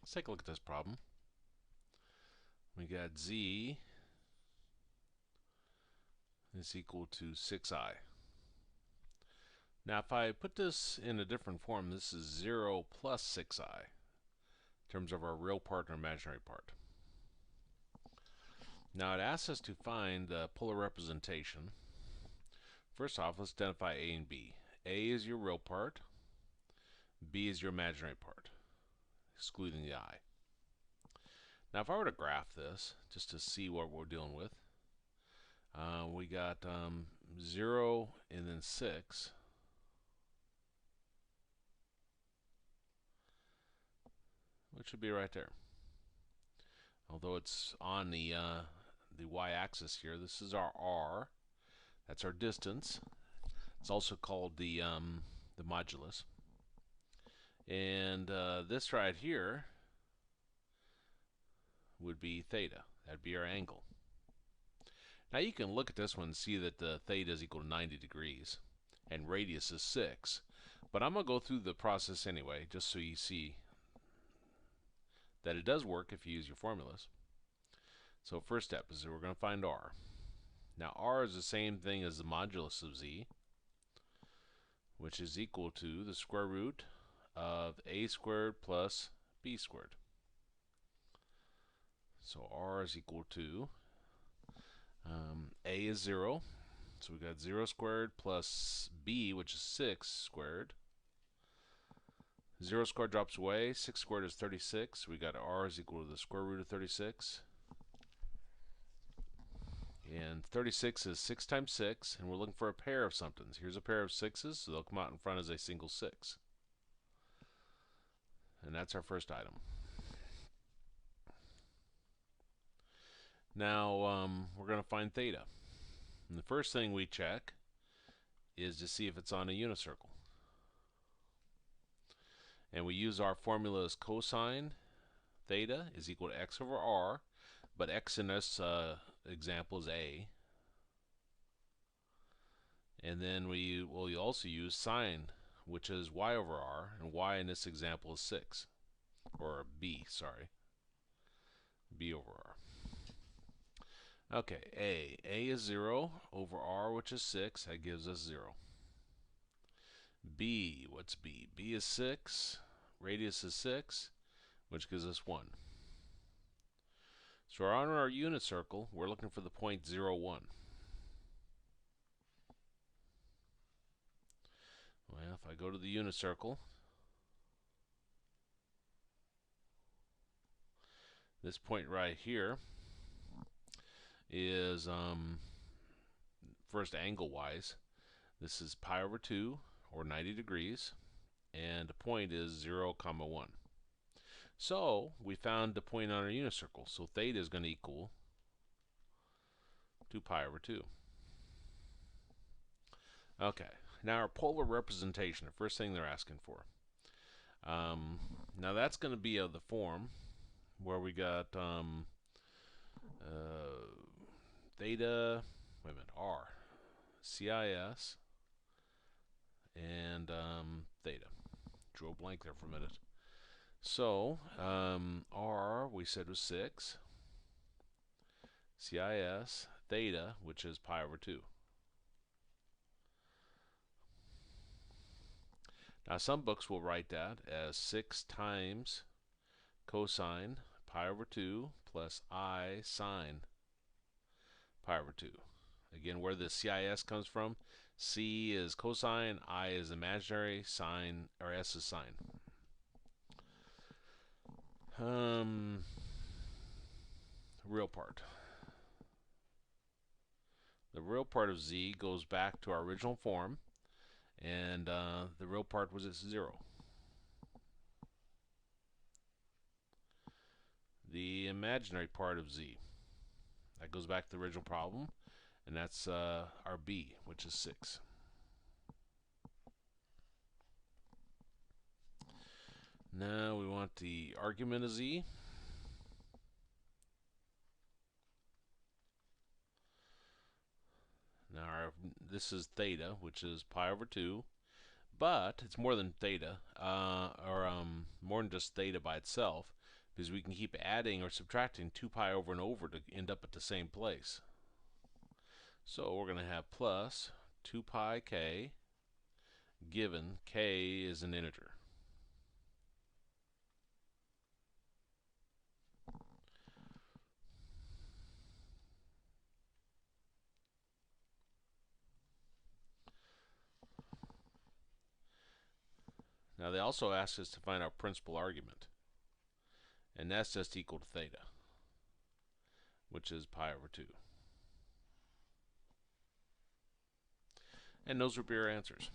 Let's take a look at this problem. We got z is equal to 6i. Now if I put this in a different form, this is 0 plus 6i in terms of our real part and imaginary part. Now it asks us to find the polar representation. First off, let's identify a and b. A is your real part, b is your imaginary part, excluding the I. Now if I were to graph this, just to see what we're dealing with, we got 0 and then 6. Which should be right there. Although it's on the y-axis here, this is our r. That's our distance. It's also called the modulus. And this right here would be theta. That'd be our angle. Now you can look at this one and see that the theta is equal to 90 degrees and radius is 6. But I'm going to go through the process anyway, just so you see that it does work if you use your formulas. So first step is that we're going to find r. Now r is the same thing as the modulus of z, which is equal to the square root of a squared plus b squared. So r is equal to, a is 0, so we got 0 squared plus b, which is 6 squared. 0 squared drops away, 6 squared is 36. We got r is equal to the square root of 36. And 36 is 6 times 6, and we're looking for a pair of somethings. Here's a pair of 6s, so they'll come out in front as a single 6. And that's our first item. Now we're going to find theta. And the first thing we check is to see if it's on a unicircle. And we use our formula as cosine theta is equal to x over r, but x in this example is a. And then we will also use sine, which is y over r, and y in this example is 6, or b, sorry, b over r. Okay, a is 0 over r, which is 6, that gives us 0. B, what's b? B is 6, radius is 6, which gives us 1. So on our unit circle, we're looking for the point 0, 1. Well, if I go to the unit circle, this point right here is, first angle-wise, this is pi over 2, or 90 degrees, and the point is 0, 1. So we found the point on our unit circle. So theta is going to equal 2 pi over 2. Okay, now our polar representation, the first thing they're asking for. Now that's going to be of the form where we got theta, wait a minute, r, CIS, and theta. Drew a blank there for a minute. So r we said was 6, CIS, theta, which is pi over 2. Now some books will write that as 6 times cosine pi over 2 plus I sine pi over 2. Again, where the CIS comes from, C is cosine, I is imaginary, sine, or S is sine. Real part. The real part of z goes back to our original form, and the real part was 0. The imaginary part of z, that goes back to the original problem, and that's our b, which is 6. Now we want the argument of z. Now this is theta, which is pi over 2, but it's more than theta, or more than just theta by itself, because we can keep adding or subtracting 2 pi over and over to end up at the same place. So we're going to have plus 2 pi k given k is an integer. Now they also ask us to find our principal argument, and that's just equal to theta, which is pi over 2. And those would be our answers.